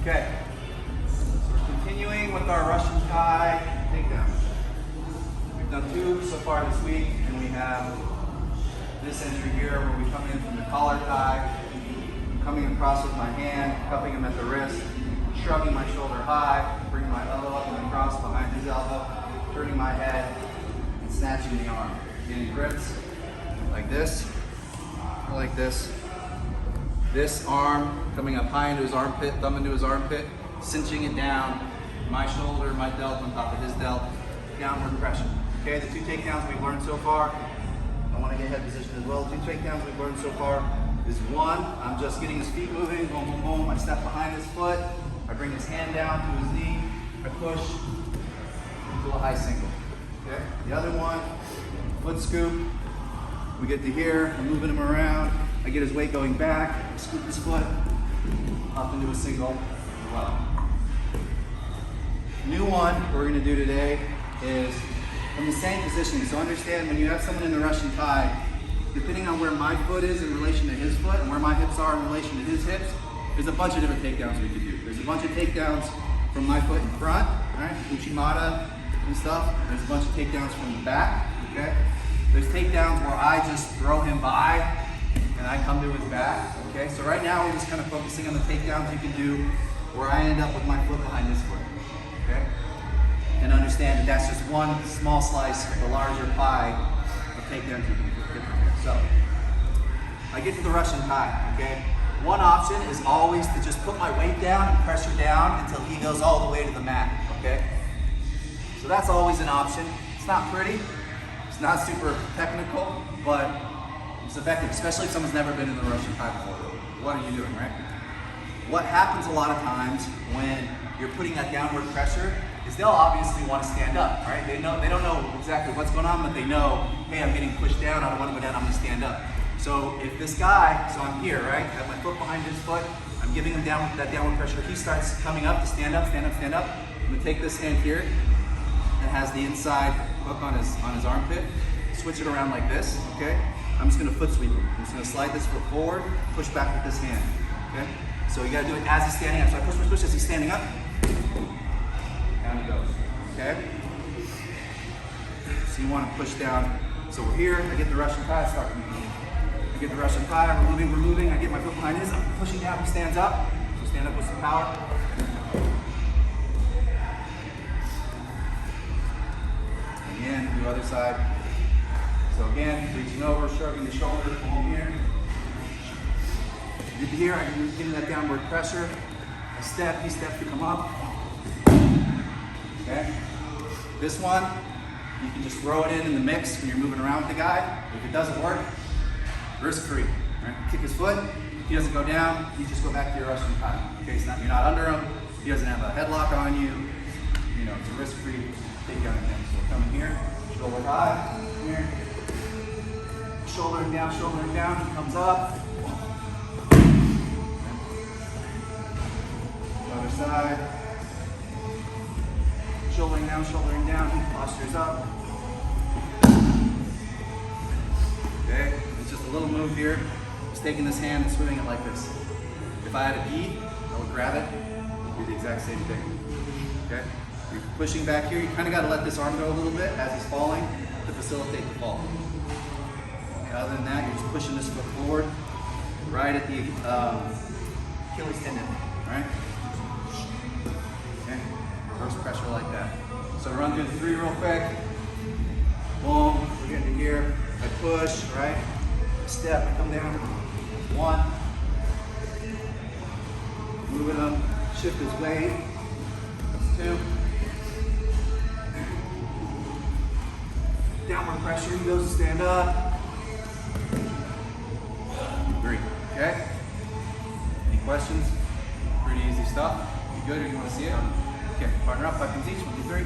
Okay, so we're continuing with our Russian tie takedown. We've done 2 so far this week, and we have this entry here where we come in from the collar tie, coming across with my hand, cupping him at the wrist, shrugging my shoulder high, bringing my elbow up and across behind his elbow, turning my head, and snatching the arm. Getting grips like this, or like this. This arm coming up high into his armpit, thumb into his armpit, cinching it down, my shoulder, my delt on top of his delt, downward pressure. Okay, the 2 takedowns we've learned so far, I want to get head position as well. The 2 takedowns we've learned so far is 1, I'm just getting his feet moving, boom, boom, boom, I step behind his foot, I bring his hand down to his knee, I push into a high single. Okay, the other one, foot scoop, we get to here, I'm moving him around, I get his weight going back, scoop his foot up into a single as well. New one we're going to do today is from the same positioning. So understand when you have someone in the Russian tie, depending on where my foot is in relation to his foot and where my hips are in relation to his hips, there's a bunch of different takedowns we could do. There's a bunch of takedowns from my foot in front, right? Uchimata and stuff. There's a bunch of takedowns from the back, okay? There's takedowns where I just throw him by and I come to his back, okay? So right now we're just kind of focusing on the takedowns you can do where I end up with my foot behind his foot, okay? And understand that that's just one small slice of the larger pie of takedowns you can get from here. So I get to the Russian tie, okay? One option is always to just put my weight down and pressure down until he goes all the way to the mat, okay? So that's always an option. It's not pretty, it's not super technical, but it's effective, especially if someone's never been in the Russian tie before. What are you doing, right? What happens a lot of times when you're putting that downward pressure is they'll obviously want to stand up, right? They don't know exactly what's going on, but they know, hey, I'm getting pushed down, I don't want to go down, I'm going to stand up. So if this guy, so I'm here, right? I have my foot behind his foot, I'm giving him down that downward pressure. He starts coming up to stand up, stand up, stand up. I'm going to take this hand here that has the inside hook on his armpit, switch it around like this, okay? I'm just going to foot sweep him. I'm just going to slide this foot forward, push back with this hand, okay? So you got to do it as he's standing up. So I push, push, push as he's standing up. Down he goes, okay? So you want to push down. So we're here, I get the Russian tie, I start moving. I get the Russian tie, we're moving, I get my foot behind his, I'm pushing down, he stands up. So stand up with some power. Again, do other side. So again, reaching over, shrugging the shoulder, in here. Get to here, I can get in that downward pressure. I step, he steps to come up. Okay? This one, you can just throw it in the mix when you're moving around with the guy. If it doesn't work, risk-free. Right? Kick his foot, he doesn't go down, you just go back to your Russian tie. Okay, so you're not under him, he doesn't have a headlock on you. You know, it's a risk-free takedown attempt. So coming here, shoulder high, here. Shouldering down, he comes up. Other side. Shouldering down, he postures up. Okay, it's just a little move here. Just taking this hand and swimming it like this. If I had a gi, I would grab it and do the exact same thing. Okay, you're pushing back here. You kind of got to let this arm go a little bit as he's falling to facilitate the fall. Other than that, you're just pushing this foot forward, right at the Achilles tendon, right? Okay, reverse pressure like that. So run through the 3 real quick. Boom, we're getting to here. I push, right? Step, I come down. 1. Moving up, shift his weight. That's 2. Downward pressure, he goes to stand up. 3, okay? Any questions? Pretty easy stuff. You good or you want to see it? Okay, partner up, 5 comes each, 1, 2, 3.